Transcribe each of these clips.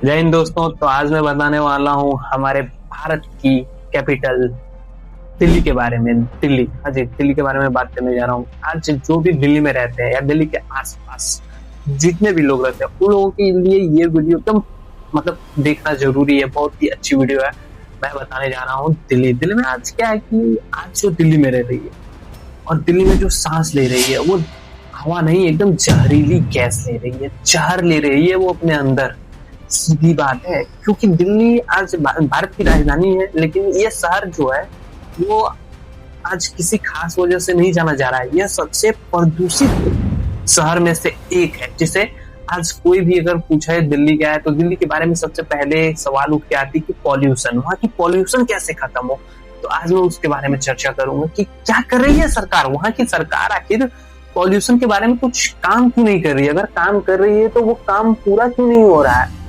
जय हिंद दोस्तों। तो आज मैं बताने वाला हूँ हमारे भारत की कैपिटल दिल्ली के बारे में। दिल्ली, हाँ जी, दिल्ली के बारे में बात करने जा रहा हूँ। आज जो भी दिल्ली में रहते हैं या दिल्ली के आसपास जितने भी लोग रहते हैं उन लोगों के लिए ये वीडियो एकदम देखना जरूरी है। बहुत ही अच्छी वीडियो है। मैं बताने जा रहा हूँ दिल्ली में आज क्या है कि आज जो दिल्ली में रह रही है और दिल्ली में जो सांस ले रही है वो हवा नहीं, एकदम जहरीली गैस ले रही है, जहर ले रही है वो अपने अंदर। सीधी बात है, क्योंकि दिल्ली आज भारत की राजधानी है, लेकिन ये शहर जो है वो आज किसी खास वजह से नहीं जाना जा रहा है। यह सबसे प्रदूषित शहर में से एक है, जिसे आज कोई भी अगर पूछे दिल्ली क्या है तो दिल्ली के बारे में सबसे पहले सवाल उठ के आती कि पॉल्यूशन, वहाँ की पॉल्यूशन कैसे खत्म हो। तो आज मैं उसके बारे में चर्चा करूंगा कि क्या कर रही है सरकार, वहाँ की सरकार आखिर पॉल्यूशन के बारे में कुछ काम क्यों नहीं कर रही है। अगर काम कर रही है तो वो काम पूरा क्यों नहीं हो रहा है।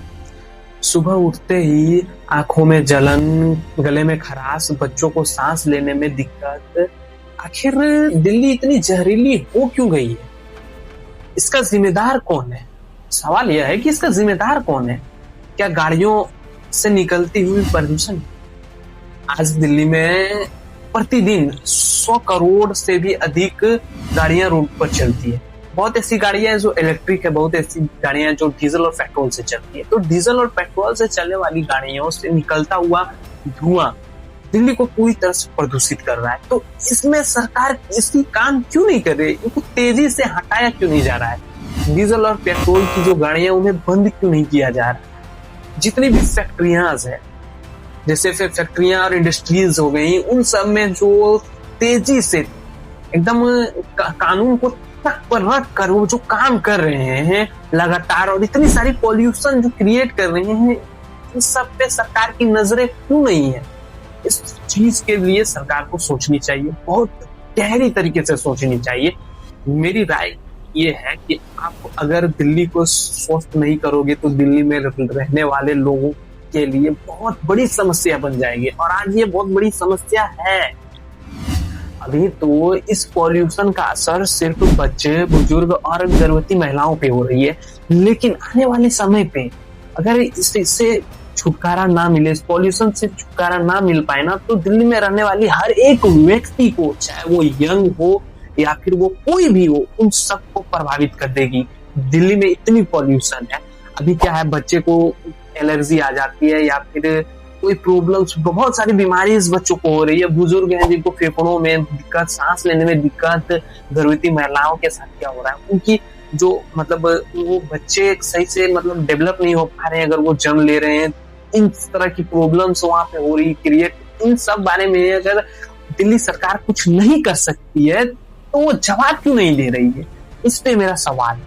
सुबह उठते ही आंखों में जलन, गले में खराश, बच्चों को सांस लेने में दिक्कत। आखिर दिल्ली इतनी जहरीली हो क्यों गई है? इसका जिम्मेदार कौन है? सवाल यह है कि इसका जिम्मेदार कौन है? क्या गाड़ियों से निकलती हुई प्रदूषण? आज दिल्ली में प्रतिदिन 100 करोड़ से भी अधिक गाड़ियां रोड पर चलती है। बहुत ऐसी गाड़ियां हैं जो इलेक्ट्रिक है, बहुत ऐसी गाड़ियां हैं जो डीजल और पेट्रोल से चलती है। तो डीजल और पेट्रोल से चलने वाली गाड़ियों से निकलता हुआ धुआं दिल्ली को पूरी तरह से प्रदूषित कर रहा है। तो इसमें सरकार इसकी काम क्यों नहीं कर रही? इनको तेजी से हटाया क्यों नहीं जा रहा है? डीजल और पेट्रोल की जो गाड़ियां उन्हें बंद क्यों नहीं किया जा रहा? जितनी भी फैक्ट्रियां है, जैसे फैक्ट्रियां और इंडस्ट्रीज हो गई, उन सब में जो तेजी से एकदम कानून को तक पर रख कर वो जो काम कर रहे हैं लगातार, और इतनी सारी पॉल्यूशन जो क्रिएट कर रहे हैं, इन सब पे सरकार की नजरें क्यों नहीं है? इस चीज के लिए सरकार को सोचनी चाहिए, बहुत गहरी तरीके से सोचनी चाहिए। मेरी राय ये है कि आप अगर दिल्ली को स्वस्थ नहीं करोगे तो दिल्ली में रहने वाले लोगों के लिए बहुत बड़ी समस्या बन जाएगी, और आज ये बहुत बड़ी समस्या है। अभी तो इस पॉल्यूशन का असर सिर्फ बच्चे, बुजुर्ग और गर्भवती महिलाओं पे हो रही है, लेकिन आने वाले समय पे अगर इससे छुटकारा ना मिले, इस पॉल्यूशन से छुटकारा ना मिल पाए ना, तो दिल्ली में रहने वाली हर एक व्यक्ति को, चाहे वो यंग हो या फिर वो कोई भी हो, उन सबको प्रभावित कर देगी। दिल्ली में इतनी पॉल्यूशन है। अभी क्या है, बच्चे को एलर्जी आ जाती है या फिर कोई प्रॉब्लम्स, बहुत सारी बीमारी इस बच्चों को हो रही है। बुजुर्ग हैं जिनको फेफड़ों में दिक्कत, सांस लेने में दिक्कत, गर्भवती महिलाओं के साथ क्या हो रहा है, उनकी जो वो बच्चे सही से डेवलप नहीं हो पा रहे हैं अगर वो जन्म ले रहे हैं। इन तरह की प्रॉब्लम्स वहां पे हो रही क्रिएट। इन सब बारे में अगर दिल्ली सरकार कुछ नहीं कर सकती है तो वो जवाब क्यों नहीं दे रही है? इस पे मेरा सवाल।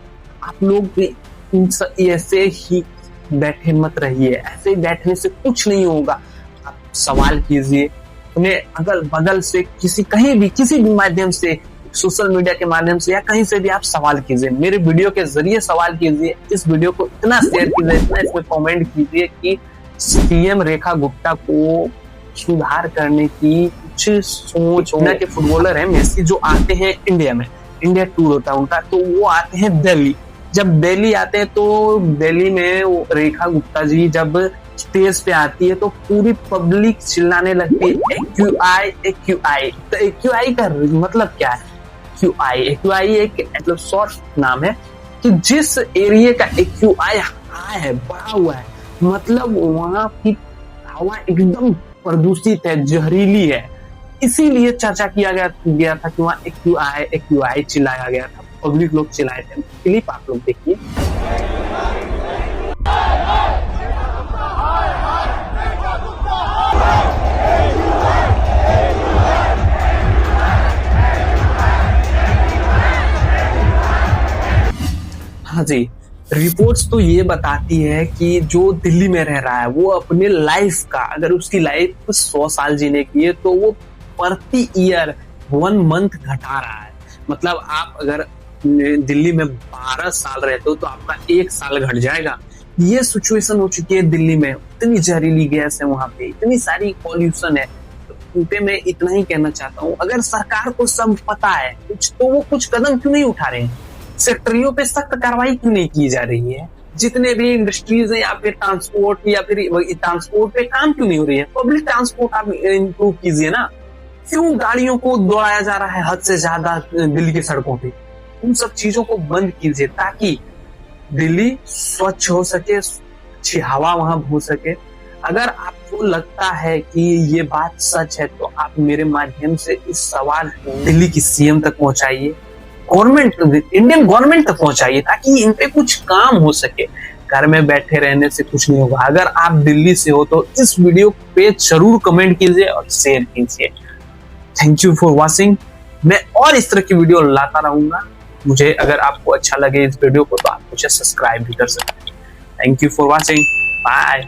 आप लोग ऐसे ही बैठे मत रहिए, ऐसे बैठने से कुछ नहीं होगा। आप सवाल कीजिए, उन्हें अगल बगल से कहीं भी किसी भी माध्यम से, सोशल मीडिया के माध्यम से या कहीं से भी आप सवाल कीजिए। मेरे वीडियो के जरिए सवाल कीजिए। इस वीडियो को इतना शेयर कीजिए, इतना इसमें कमेंट कीजिए कि सीएम रेखा गुप्ता को सुधार करने की कुछ सोच। के फुटबॉलर है मेसी, जो आते हैं इंडिया में, इंडिया टूर होता है उनका, तो वो आते हैं दिल्ली। जब दिल्ली आते हैं तो दिल्ली में रेखा गुप्ता जी जब स्टेज पे आती है तो पूरी पब्लिक चिल्लाने लगती है एक्यूआई एक्यूआई। तो एक्यूआई का मतलब क्या है? एक्यूआई एक शॉर्ट नाम है कि जिस एरिया का एक्यूआई हाई है, बढ़ा हुआ है, मतलब वहां की हवा एकदम प्रदूषित है, जहरीली है। इसीलिए चर्चा किया गया था कि वहाँ एक्यूआई चिल्लाया गया था, पब्लिक लोग चिल्लाए थे। क्लिप आप लोग देखिए। हाँ जी, रिपोर्ट्स तो ये बताती है कि जो दिल्ली में रह रहा है वो अपने लाइफ का, अगर उसकी लाइफ 100 साल जीने की है तो वो प्रति ईयर 1 मंथ घटा रहा है। मतलब आप अगर दिल्ली में 12 साल रहते हो तो आपका 1 साल घट जाएगा। ये सिचुएशन हो चुकी है दिल्ली में। इतनी जहरीली गैस है वहां पे, इतनी सारी पॉल्यूशन है। तो पे मैं इतना ही कहना चाहता हूँ, अगर सरकार को सब पता है कुछ, तो वो कुछ कदम क्यों नहीं उठा रहे हैं? फैक्ट्रियों पे सख्त कार्रवाई क्यों नहीं की जा रही है? जितने भी इंडस्ट्रीज हैं या फिर ट्रांसपोर्ट या फिर ट्रांसपोर्ट पे काम क्यों नहीं हो रही है? पब्लिक ट्रांसपोर्ट आप इम्प्रूव कीजिए ना। क्यों गाड़ियों को दौड़ाया जा रहा है हद से ज्यादा दिल्ली की सड़कों पे? उन सब चीजों को बंद कीजिए ताकि दिल्ली स्वच्छ हो सके, अच्छी हवा वहां हो सके। अगर आपको लगता है कि ये बात सच है तो आप मेरे माध्यम से इस सवाल को दिल्ली की सीएम तक पहुंचाइए, गवर्नमेंट, इंडियन गवर्नमेंट तक पहुंचाइए, ताकि इन पे कुछ काम हो सके। घर में बैठे रहने से कुछ नहीं होगा। अगर आप दिल्ली से हो तो इस वीडियो पे जरूर कमेंट कीजिए और शेयर कीजिए। Thank you for watching. मैं और इस तरह की वीडियो लाता रहूंगा। मुझे अगर आपको अच्छा लगे इस वीडियो को तो आप मुझे सब्सक्राइब भी कर सकते हैं। Thank you for watching. Bye.